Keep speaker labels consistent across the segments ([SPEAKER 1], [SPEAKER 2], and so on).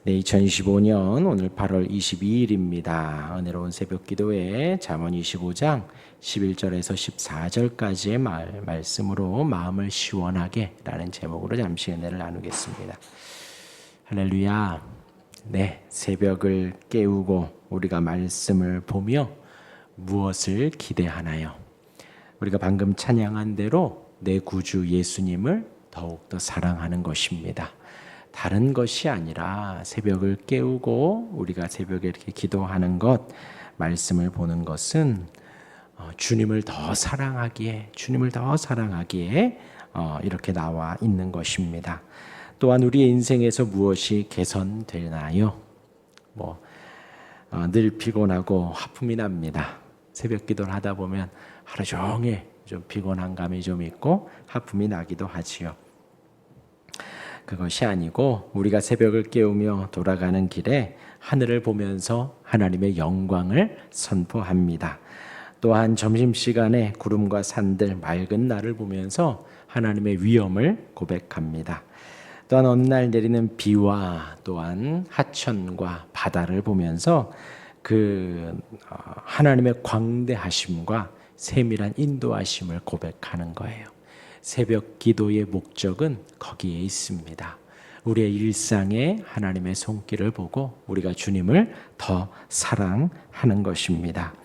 [SPEAKER 1] 네, 2025년 오늘 8월 22일입니다. 은혜로운 새벽 기도회 잠언 25장 11절에서 14절까지의 말씀으로 마음을 시원하게 라는 제목으로 잠시 은혜를 나누겠습니다. 할렐루야. 네, 새벽을 깨우고 우리가 말씀을 보며 무엇을 기대하나요? 우리가 방금 찬양한 대로 내 구주 예수님을 더욱더 사랑하는 것입니다. 다른 것이 아니라 새벽을 깨우고 우리가 새벽에 이렇게 기도하는 것, 말씀을 보는 것은 주님을 더 사랑하기에 이렇게 나와 있는 것입니다. 또한 우리의 인생에서 무엇이 개선되나요? 늘 피곤하고 하품이 납니다. 새벽 기도를 하다 보면 하루 종일 좀 피곤한 감이 좀 있고 하품이 나기도 하지요. 그것이 아니고 우리가 새벽을 깨우며 돌아가는 길에 하늘을 보면서 하나님의 영광을 선포합니다. 또한 점심시간에 구름과 산들, 맑은 날을 보면서 하나님의 위엄을 고백합니다. 또한 어느 날 내리는 비와 또한 하천과 바다를 보면서 그 하나님의 광대하심과 세밀한 인도하심을 고백하는 거예요. 새벽 기도의 목적은 거기에 있습니다. 우리의 일상에 하나님의 손길을 보고 우리가 주님을 더 사랑하는 것입니다.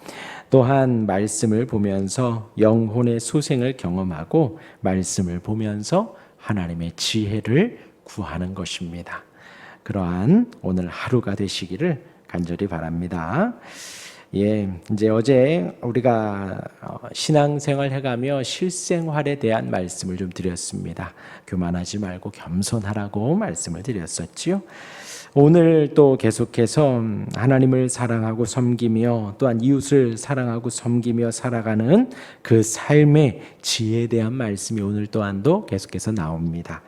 [SPEAKER 1] 또한 말씀을 보면서 영혼의 소생을 경험하고 말씀을 보면서 하나님의 지혜를 구하는 것입니다. 그러한 오늘 하루가 되시기를 간절히 바랍니다. 이제 어제 우리가 신앙생활 해가며 실생활에 대한 말씀을 좀 드렸습니다. 교만하지 말고 겸손하라고 말씀을 드렸었지요. 오늘 또 계속해서 하나님을 사랑하고 섬기며 또한 이웃을 사랑하고 섬기며 살아가는 그 삶의 지혜에 대한 말씀이 오늘 또한도 계속해서 나옵니다.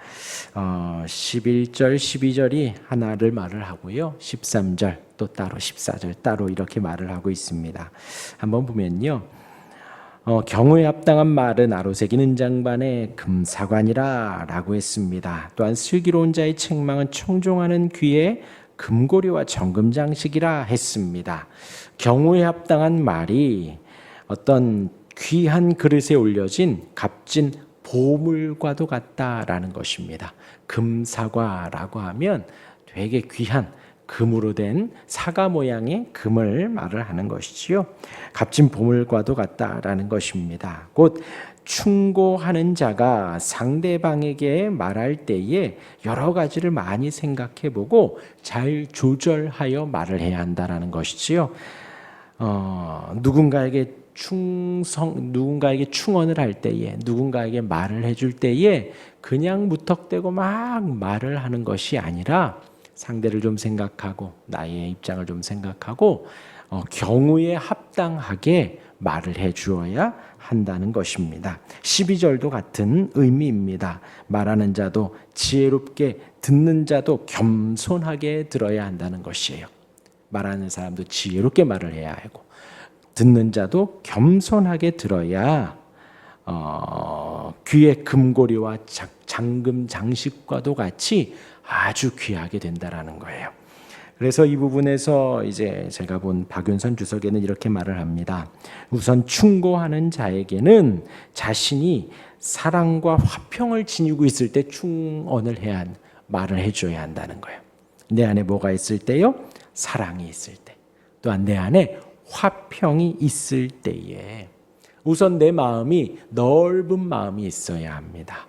[SPEAKER 1] 11절, 12절이 하나를 말을 하고요. 13절 또 따로 14절 따로 이렇게 말을 하고 있습니다. 한번 보면요. 경우에 합당한 말은 아로새기는 장반에 금사관이라 라고 했습니다. 또한 슬기로운 자의 책망은 청종하는 귀에 금고리와 정금장식이라 했습니다. 경우에 합당한 말이 어떤 귀한 그릇에 올려진 값진 보물과도 같다라는 것입니다. 금사과라고 하면 되게 귀한 금으로 된 사과 모양의 금을 말을 하는 것이지요. 값진 보물과도 같다라는 것입니다. 곧 충고하는 자가 상대방에게 말할 때에 여러 가지를 많이 생각해보고 잘 조절하여 말을 해야 한다라는 것이지요. 누군가에게 충언을 할 때에, 누군가에게 말을 해줄 때에 그냥 무턱대고 막 말을 하는 것이 아니라 상대를 좀 생각하고 나의 입장을 좀 생각하고 경우에 합당하게 말을 해주어야 한다는 것입니다. 12절도 같은 의미입니다. 말하는 자도 지혜롭게, 듣는 자도 겸손하게 들어야 한다는 것이에요. 말하는 사람도 지혜롭게 말을 해야 하고 듣는 자도 겸손하게 들어야 귀의 금고리와 장금 장식과도 같이 아주 귀하게 된다라는 거예요. 그래서 이 부분에서 이제 제가 본 박윤선 주석에는 이렇게 말을 합니다. 우선 충고하는 자에게는 자신이 사랑과 화평을 지니고 있을 때 충언을 해야 말을 해줘야 한다는 거예요. 내 안에 뭐가 있을 때요? 사랑이 있을 때. 또한 내 안에 화평이 있을 때에 우선 내 마음이 넓은 마음이 있어야 합니다.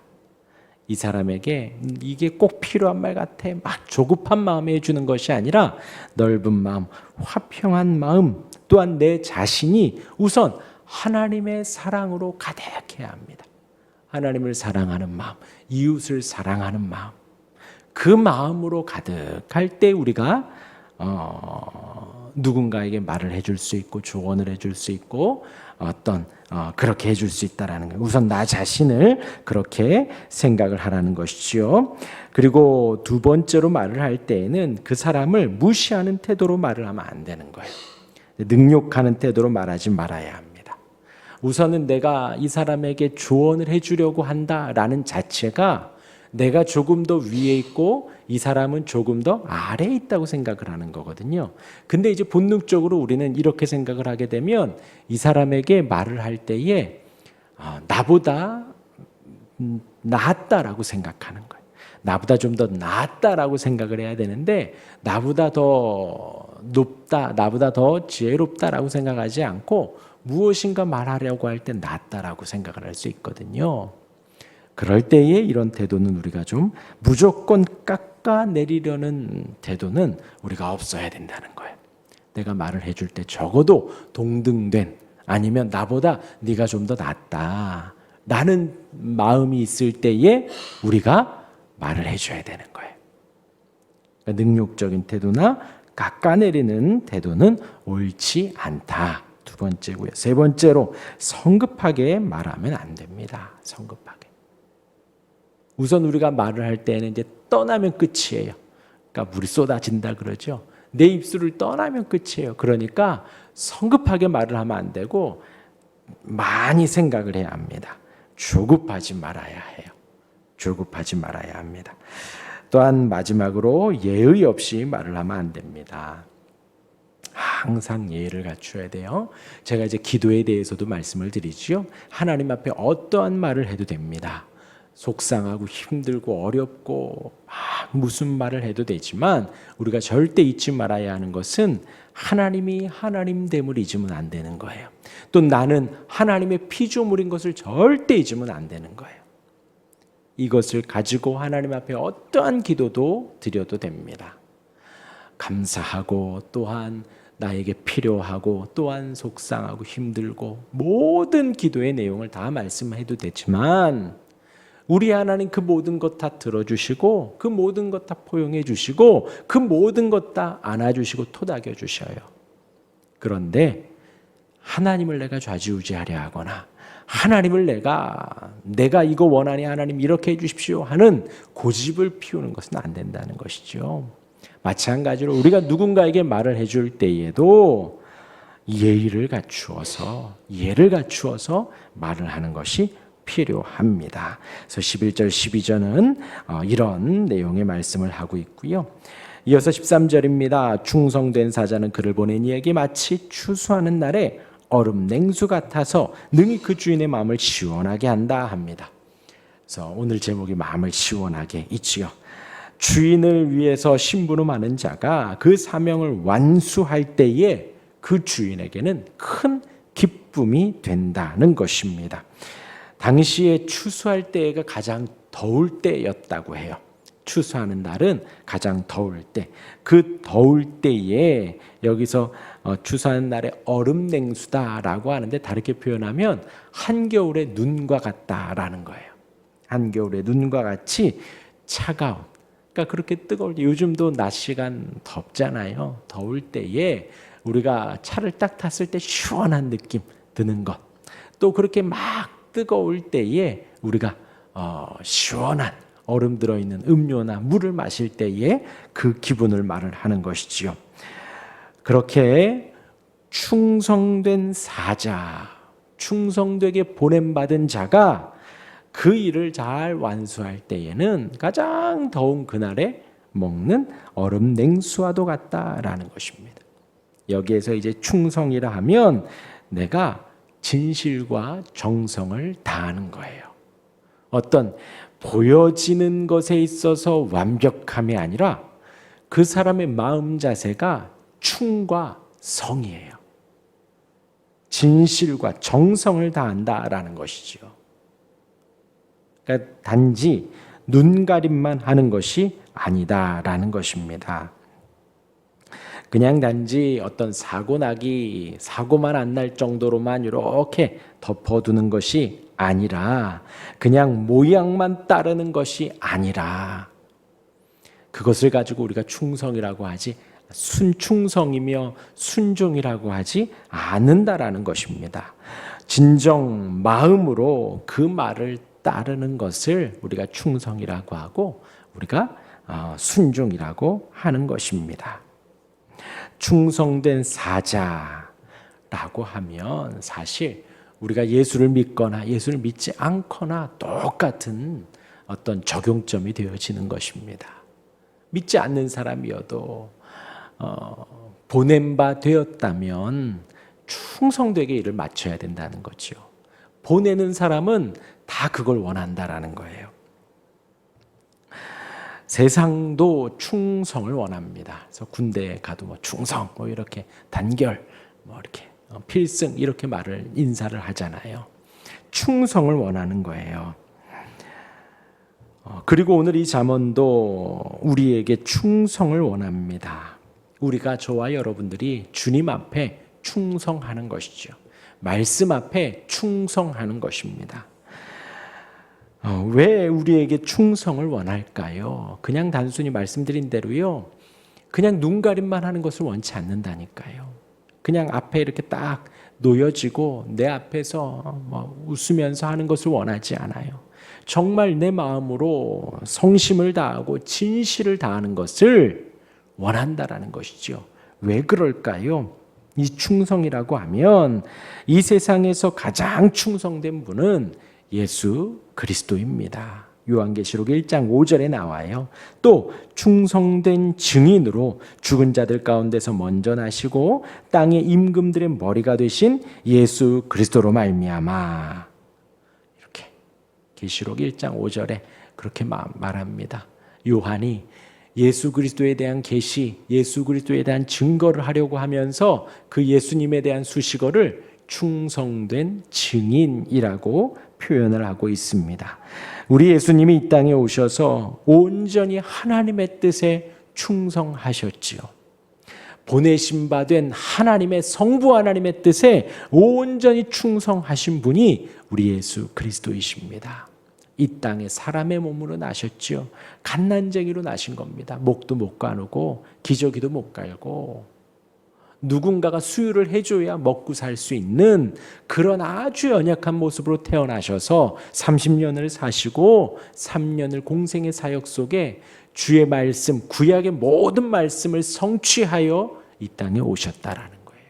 [SPEAKER 1] 이 사람에게 이게 꼭 필요한 말 같아 막 조급한 마음에 해주는 것이 아니라 넓은 마음, 화평한 마음, 또한 내 자신이 우선 하나님의 사랑으로 가득해야 합니다. 하나님을 사랑하는 마음, 이웃을 사랑하는 마음, 그 마음으로 가득할 때 우리가 누군가에게 말을 해줄 수 있고 조언을 해줄 수 있고 그렇게 해줄 수 있다라는 거예요. 우선 나 자신을 그렇게 생각을 하라는 것이지요. 그리고 두 번째로 말을 할 때에는 그 사람을 무시하는 태도로 말을 하면 안 되는 거예요. 능욕하는 태도로 말하지 말아야 합니다. 우선은 내가 이 사람에게 조언을 해주려고 한다라는 자체가 내가 조금 더 위에 있고 이 사람은 조금 더 아래에 있다고 생각을 하는 거거든요. 근데 이제 본능적으로 우리는 이렇게 생각을 하게 되면 이 사람에게 말을 할 때에 나보다 낫다라고 생각하는 거예요. 나보다 좀 더 낫다라고 생각을 해야 되는데 나보다 더 높다, 나보다 더 지혜롭다라고 생각하지 않고 무엇인가 말하려고 할 때 낫다라고 생각을 할 수 있거든요. 그럴 때에 이런 태도는 우리가 좀 무조건 깎아내리려는 태도는 우리가 없어야 된다는 거예요. 내가 말을 해줄 때 적어도 동등된 아니면 나보다 네가 좀 더 낫다 라는 마음이 있을 때에 우리가 말을 해줘야 되는 거예요. 그러니까 능욕적인 태도나 깎아내리는 태도는 옳지 않다. 두 번째고요. 세 번째로 성급하게 말하면 안 됩니다. 성급하게. 우선 우리가 말을 할 때는 이제 떠나면 끝이에요. 그러니까 물이 쏟아진다 그러죠. 내 입술을 떠나면 끝이에요. 그러니까 성급하게 말을 하면 안 되고 많이 생각을 해야 합니다. 조급하지 말아야 해요. 조급하지 말아야 합니다. 또한 마지막으로 예의 없이 말을 하면 안 됩니다. 항상 예의를 갖춰야 돼요. 제가 이제 기도에 대해서도 말씀을 드리지요. 하나님 앞에 어떠한 말을 해도 됩니다. 속상하고 힘들고 어렵고 무슨 말을 해도 되지만 우리가 절대 잊지 말아야 하는 것은 하나님이 하나님됨을 잊으면 안 되는 거예요. 또 나는 하나님의 피조물인 것을 절대 잊으면 안 되는 거예요. 이것을 가지고 하나님 앞에 어떠한 기도도 드려도 됩니다. 감사하고 또한 나에게 필요하고 또한 속상하고 힘들고 모든 기도의 내용을 다 말씀해도 되지만 우리 하나님 그 모든 것 다 들어주시고 그 모든 것 다 포용해 주시고 그 모든 것 다 안아주시고 토닥여 주셔요. 그런데 하나님을 내가 좌지우지하려 하거나 하나님을 내가 이거 원하니 하나님 이렇게 해 주십시오 하는 고집을 피우는 것은 안 된다는 것이죠. 마찬가지로 우리가 누군가에게 말을 해줄 때에도 예를 갖추어서 말을 하는 것이 필요합니다. 그래서 11절 12절은 이런 내용의 말씀을 하고 있고요. 이어서 13절입니다. 충성된 사자는 그를 보낸 이에게 마치 추수하는 날에 얼음 냉수 같아서 능히 그 주인의 마음을 시원하게 한다 합니다. 그래서 오늘 제목이 마음을 시원하게 있지요. 주인을 위해서 심부름하는 자가 그 사명을 완수할 때에 그 주인에게는 큰 기쁨이 된다는 것입니다. 당시에 추수할 때가 가장 더울 때였다고 해요. 추수하는 날은 가장 더울 때. 그 더울 때에 여기서 추수하는 날에 얼음 냉수다라고 하는데 다르게 표현하면 한겨울의 눈과 같다라는 거예요. 한겨울의 눈과 같이 차가운. 그러니까 그렇게 뜨거울 때 요즘도 낮 시간 덥잖아요. 더울 때에 우리가 차를 딱 탔을 때 시원한 느낌 드는 것. 또 그렇게 막 뜨거울 때에 우리가 시원한 얼음 들어있는 음료나 물을 마실 때에 그 기분을 말을 하는 것이지요. 그렇게 충성된 사자, 충성되게 보냄받은 자가 그 일을 잘 완수할 때에는 가장 더운 그날에 먹는 얼음 냉수와도 같다라는 것입니다. 여기에서 이제 충성이라 하면 내가 진실과 정성을 다하는 거예요. 어떤 보여지는 것에 있어서 완벽함이 아니라 그 사람의 마음 자세가 충과 성이에요. 진실과 정성을 다한다라는 것이죠. 그러니까 단지 눈가림만 하는 것이 아니다라는 것입니다. 그냥 단지 어떤 사고만 안 날 정도로만 이렇게 덮어두는 것이 아니라 그냥 모양만 따르는 것이 아니라 그것을 가지고 우리가 충성이라고 하지 순충성이며 순종이라고 하지 않는다라는 것입니다. 진정 마음으로 그 말을 따르는 것을 우리가 충성이라고 하고 우리가 순종이라고 하는 것입니다. 충성된 사자라고 하면 사실 우리가 예수를 믿거나 예수를 믿지 않거나 똑같은 어떤 적용점이 되어지는 것입니다. 믿지 않는 사람이어도 보냄 바 되었다면 충성되게 일을 마쳐야 된다는 거죠. 보내는 사람은 다 그걸 원한다라는 거예요. 세상도 충성을 원합니다. 그래서 군대에 가도 뭐 충성, 뭐 이렇게 단결, 뭐 이렇게 필승 이렇게 인사를 하잖아요. 충성을 원하는 거예요. 그리고 오늘 이 잠언도 우리에게 충성을 원합니다. 우리가 저와 여러분들이 주님 앞에 충성하는 것이죠. 말씀 앞에 충성하는 것입니다. 왜 우리에게 충성을 원할까요? 그냥 단순히 말씀드린 대로요. 그냥 눈가림만 하는 것을 원치 않는다니까요. 그냥 앞에 이렇게 딱 놓여지고 내 앞에서 웃으면서 하는 것을 원하지 않아요. 정말 내 마음으로 성심을 다하고 진실을 다하는 것을 원한다라는 것이죠. 왜 그럴까요? 이 충성이라고 하면 이 세상에서 가장 충성된 분은 예수 그리스도입니다. 요한계시록 1장 5절에 나와요. 또 충성된 증인으로 죽은 자들 가운데서 먼저 나시고 땅의 임금들의 머리가 되신 예수 그리스도로 말미암아. 이렇게 계시록 1장 5절에 그렇게 말합니다. 요한이 예수 그리스도에 대한 계시, 예수 그리스도에 대한 증거를 하려고 하면서 그 예수님에 대한 수식어를 충성된 증인이라고 표현을 하고 있습니다. 우리 예수님이 이 땅에 오셔서 온전히 하나님의 뜻에 충성하셨지요. 보내신 바 된 하나님의 성부 하나님의 뜻에 온전히 충성하신 분이 우리 예수 그리스도이십니다. 이 땅에 사람의 몸으로 나셨지요. 갓난쟁이로 나신 겁니다. 목도 못 가누고 기저귀도 못 갈고 누군가가 수유를 해줘야 먹고 살 수 있는 그런 아주 연약한 모습으로 태어나셔서 30년을 사시고 3년을 공생의 사역 속에 주의 말씀, 구약의 모든 말씀을 성취하여 이 땅에 오셨다라는 거예요.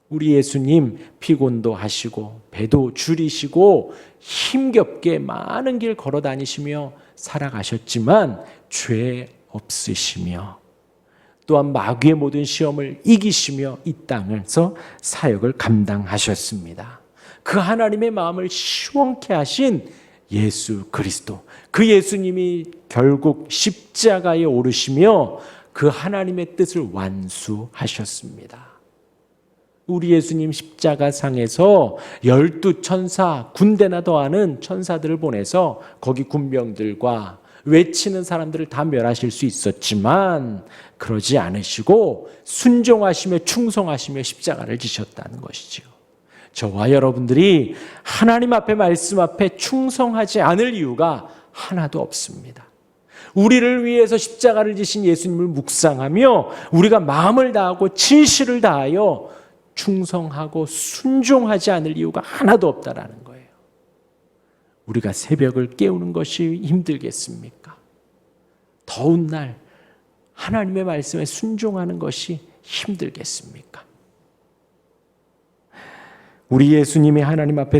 [SPEAKER 1] 우리 예수님 피곤도 하시고 배도 줄이시고 힘겹게 많은 길 걸어 다니시며 살아가셨지만 죄 없으시며 또한 마귀의 모든 시험을 이기시며 이 땅에서 사역을 감당하셨습니다. 그 하나님의 마음을 시원케 하신 예수 그리스도, 그 예수님이 결국 십자가에 오르시며 그 하나님의 뜻을 완수하셨습니다. 우리 예수님 십자가상에서 12천사, 군대나 더하는 천사들을 보내서 거기 군병들과 외치는 사람들을 다 멸하실 수 있었지만 그러지 않으시고 순종하시며 충성하시며 십자가를 지셨다는 것이죠. 저와 여러분들이 하나님 앞에 말씀 앞에 충성하지 않을 이유가 하나도 없습니다. 우리를 위해서 십자가를 지신 예수님을 묵상하며 우리가 마음을 다하고 진실을 다하여 충성하고 순종하지 않을 이유가 하나도 없다라는 거예요. 우리가 새벽을 깨우는 것이 힘들겠습니까? 더운 날 하나님의 말씀에 순종하는 것이 힘들겠습니까? 우리 예수님이 하나님 앞에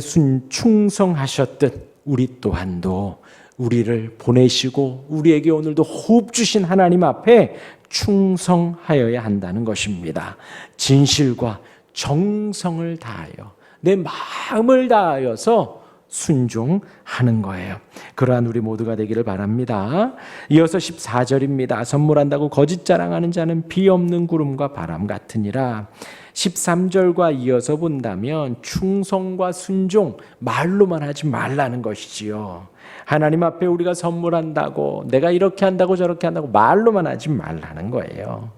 [SPEAKER 1] 충성하셨듯 우리 또한도 우리를 보내시고 우리에게 오늘도 호흡 주신 하나님 앞에 충성하여야 한다는 것입니다. 진실과 정성을 다하여 내 마음을 다하여서 순종하는 거예요. 그러한 우리 모두가 되기를 바랍니다. 이어서 14절입니다. 선물한다고 거짓 자랑하는 자는 비 없는 구름과 바람 같으니라. 13절과 이어서 본다면 충성과 순종 말로만 하지 말라는 것이지요. 하나님 앞에 우리가 선물한다고 내가 이렇게 한다고 저렇게 한다고 말로만 하지 말라는 거예요.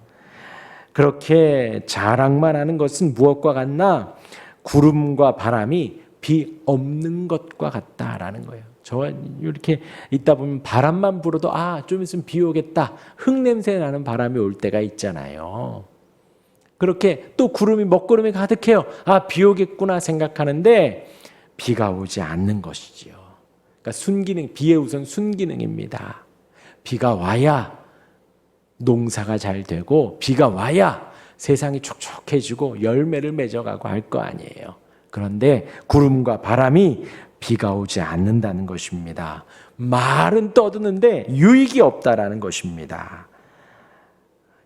[SPEAKER 1] 그렇게 자랑만 하는 것은 무엇과 같나? 구름과 바람이 비 없는 것과 같다라는 거예요. 저 이렇게 있다 보면 바람만 불어도 좀 있으면 비 오겠다. 흙냄새 나는 바람이 올 때가 있잖아요. 그렇게 또 구름이 먹구름이 가득해요. 비 오겠구나 생각하는데 비가 오지 않는 것이지요. 그러니까 순기능, 비의 우선 순기능입니다. 비가 와야 농사가 잘 되고 비가 와야 세상이 촉촉해지고 열매를 맺어가고 할 거 아니에요. 그런데 구름과 바람이 비가 오지 않는다는 것입니다. 말은 떠드는데 유익이 없다라는 것입니다.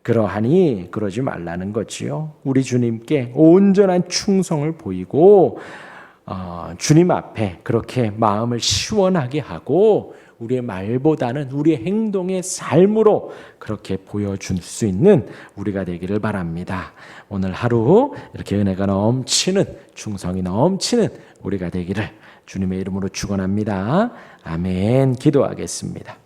[SPEAKER 1] 그러하니 그러지 말라는 거지요. 우리 주님께 온전한 충성을 보이고 주님 앞에 그렇게 마음을 시원하게 하고 우리의 말보다는 우리의 행동의 삶으로 그렇게 보여줄 수 있는 우리가 되기를 바랍니다. 오늘 하루 이렇게 은혜가 넘치는 충성이 넘치는 우리가 되기를 주님의 이름으로 축원합니다. 아멘. 기도하겠습니다.